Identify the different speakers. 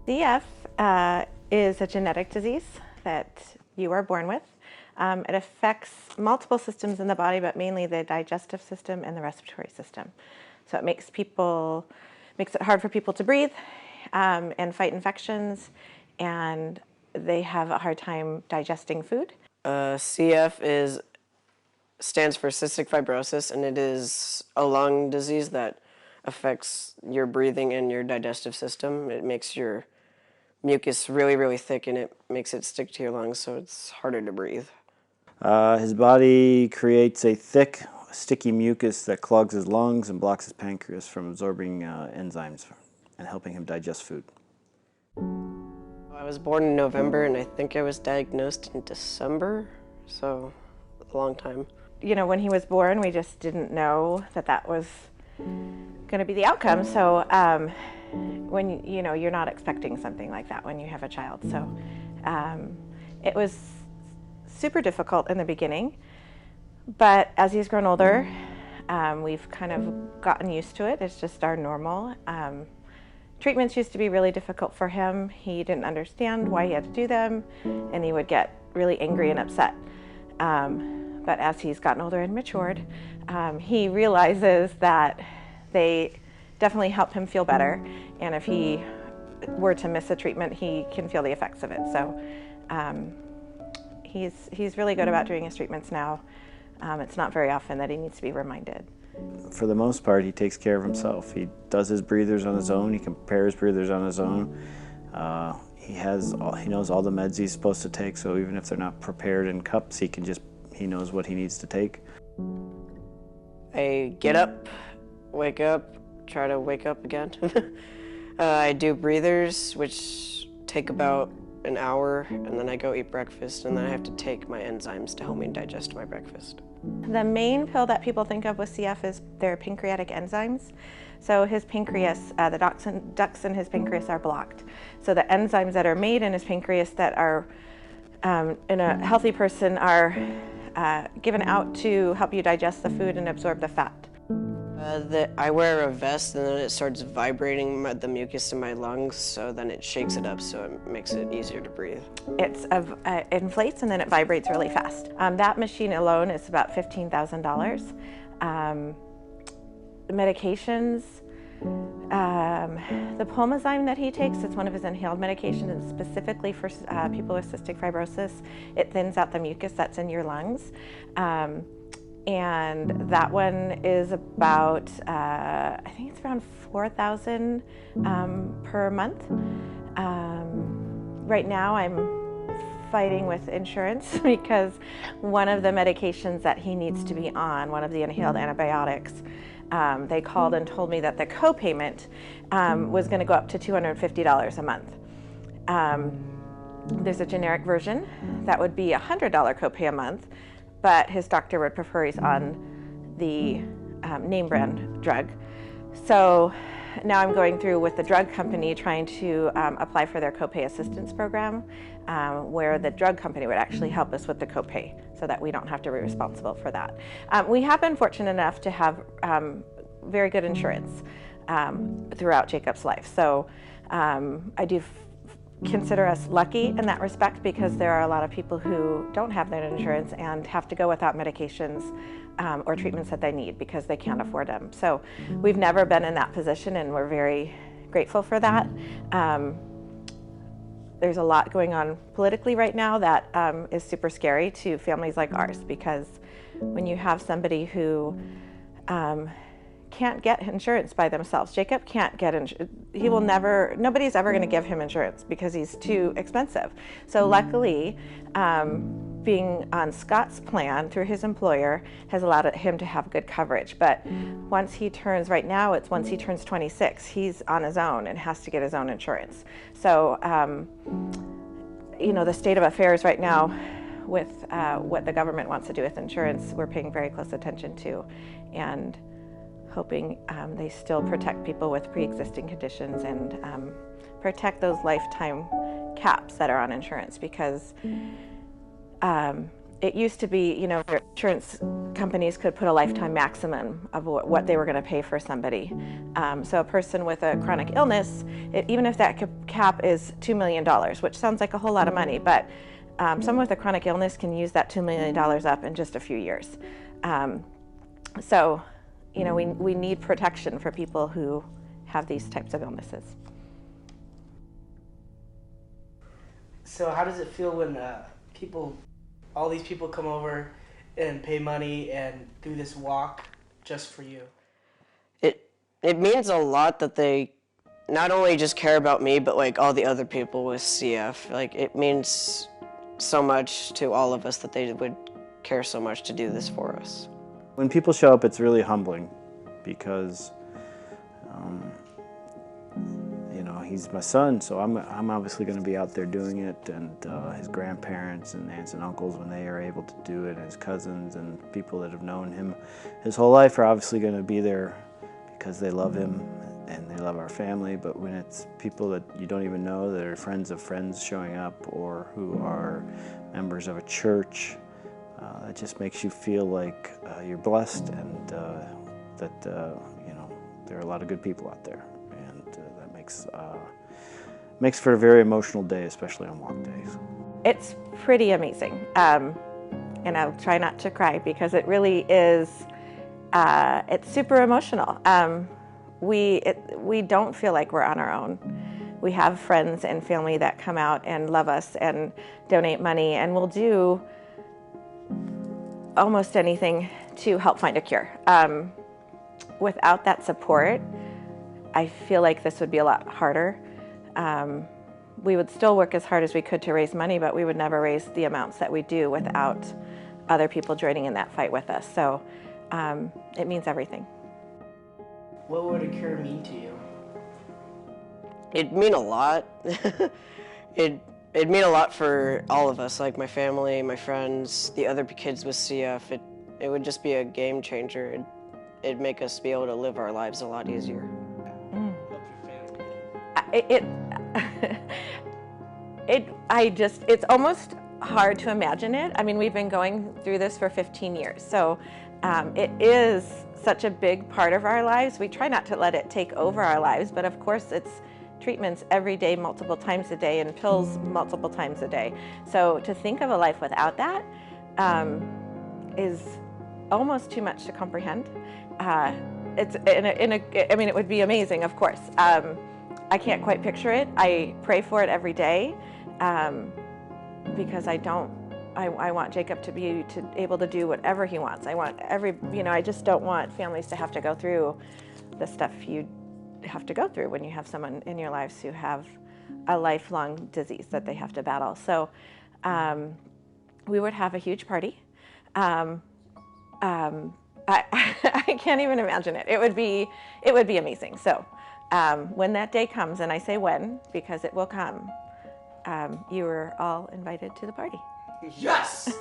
Speaker 1: CF is a genetic disease that you are born with. It affects multiple systems in the body, but mainly the digestive system and the respiratory system. So it makes it hard for people to breathe and fight infections, and they have a hard time digesting food.
Speaker 2: CF stands for cystic fibrosis, and it is a lung disease that affects your breathing and your digestive system. It makes your mucus really, really thick, and it makes it stick to your lungs, so it's harder to breathe.
Speaker 3: His body creates a thick, sticky mucus that clogs his lungs and blocks his pancreas from absorbing enzymes and helping him digest food.
Speaker 2: I was born in November, and I think I was diagnosed in December, so a long time.
Speaker 1: You know, when he was born, we just didn't know that was going to be the outcome. So when you're not expecting something like that when you have a child. So it was super difficult in the beginning, but as he's grown older, we've kind of gotten used to it. It's just our normal. Treatments used to be really difficult for him. He didn't understand why he had to do them, and he would get really angry and upset. But as he's gotten older and matured, he realizes that they definitely help him feel better, and if he were to miss a treatment, he can feel the effects of it. So he's really good about doing his treatments now. It's not very often that he needs to be reminded.
Speaker 3: For the most part, he takes care of himself. He does his breathers on his own. He compares breathers on his own. He knows all the meds he's supposed to take, so even if they're not prepared in cups, he knows what he needs to take.
Speaker 2: I get up, wake up, try to wake up again. I do breathers, which take about an hour, and then I go eat breakfast, and then I have to take my enzymes to help me digest my breakfast.
Speaker 1: The main pill that people think of with CF is their pancreatic enzymes. So his pancreas, the ducts in his pancreas are blocked. So the enzymes that are made in his pancreas that are in a healthy person are given out to help you digest the food and absorb the fat.
Speaker 2: I wear a vest, and then it starts vibrating the mucus in my lungs, so then it shakes it up, so it makes it easier to breathe.
Speaker 1: It inflates and then it vibrates really fast. That machine alone is about $15,000. Medications, the Pulmozyme that he takes, it's one of his inhaled medications, and specifically for people with cystic fibrosis. It thins out the mucus that's in your lungs. And that one is about, I think it's around $4,000 per month. Right now I'm fighting with insurance because one of the medications that he needs to be on, one of the inhaled antibiotics, they called and told me that the co-payment was going to go up to $250 a month. There's a generic version that would be $100 copay a month, but his doctor would prefer he's on the name brand drug. So now I'm going through with the drug company trying to apply for their copay assistance program, where the drug company would actually help us with the copay so that we don't have to be responsible for that. We have been fortunate enough to have very good insurance throughout Jacob's life. So I do consider us lucky in that respect, because there are a lot of people who don't have that insurance and have to go without medications or treatments that they need because they can't afford them. So we've never been in that position, and we're very grateful for that. There's a lot going on politically right now that is super scary to families like ours, because when you have somebody who can't get insurance by themselves. Jacob can't get insurance. He will never, nobody's ever going to give him insurance because he's too expensive. So luckily, being on Scott's plan through his employer has allowed him to have good coverage. But once he turns, right now it's once he turns 26, he's on his own and has to get his own insurance. So, you know, the state of affairs right now with what the government wants to do with insurance, we're paying very close attention to, and hoping they still protect people with pre-existing conditions and protect those lifetime caps that are on insurance, because it used to be, you know, insurance companies could put a lifetime maximum of what they were going to pay for somebody. So a person with a chronic illness, even if that cap is $2 million, which sounds like a whole lot of money, but someone with a chronic illness can use that $2 million up in just a few years. So, you know, we need protection for people who have these types of illnesses.
Speaker 4: So how does it feel when all these people come over and pay money and do this walk just for you?
Speaker 2: It means a lot that they not only just care about me, but like all the other people with CF. Like, it means so much to all of us that they would care so much to do this for us.
Speaker 3: When people show up, it's really humbling because, you know, he's my son, so I'm obviously going to be out there doing it, and his grandparents and aunts and uncles, when they are able to do it, and his cousins and people that have known him his whole life are obviously going to be there because they love him and they love our family. But when it's people that you don't even know, that are friends of friends showing up, or who are members of a church, it just makes you feel like you're blessed, and that you know, there are a lot of good people out there, and that makes for a very emotional day, especially on walk days.
Speaker 1: It's pretty amazing, and I'll try not to cry because it really is. It's super emotional. We don't feel like we're on our own. We have friends and family that come out and love us and donate money, and will do almost anything to help find a cure. Without that support, I feel like this would be a lot harder. We would still work as hard as we could to raise money, but we would never raise the amounts that we do without other people joining in that fight with us. So it means everything.
Speaker 4: What would a cure mean to you?
Speaker 2: It'd mean a lot. It'd mean a lot for all of us, like my family, my friends, the other kids with CF. It would just be a game changer. It'd make us be able to live our lives a lot easier.
Speaker 1: It's almost hard to imagine it. I mean, we've been going through this for 15 years, so it is such a big part of our lives. We try not to let it take over our lives, but of course it's treatments every day, multiple times a day, and pills multiple times a day. So to think of a life without that is almost too much to comprehend. I mean, it would be amazing, of course. I can't quite picture it. I pray for it every day because I want Jacob to be able to do whatever he wants. I just don't want families to have to go through the stuff you have to go through when you have someone in your lives who have a lifelong disease that they have to battle. So we would have a huge party. I can't even imagine it. It would be amazing. So when that day comes, and I say when because it will come, you are all invited to the party.
Speaker 4: Yes!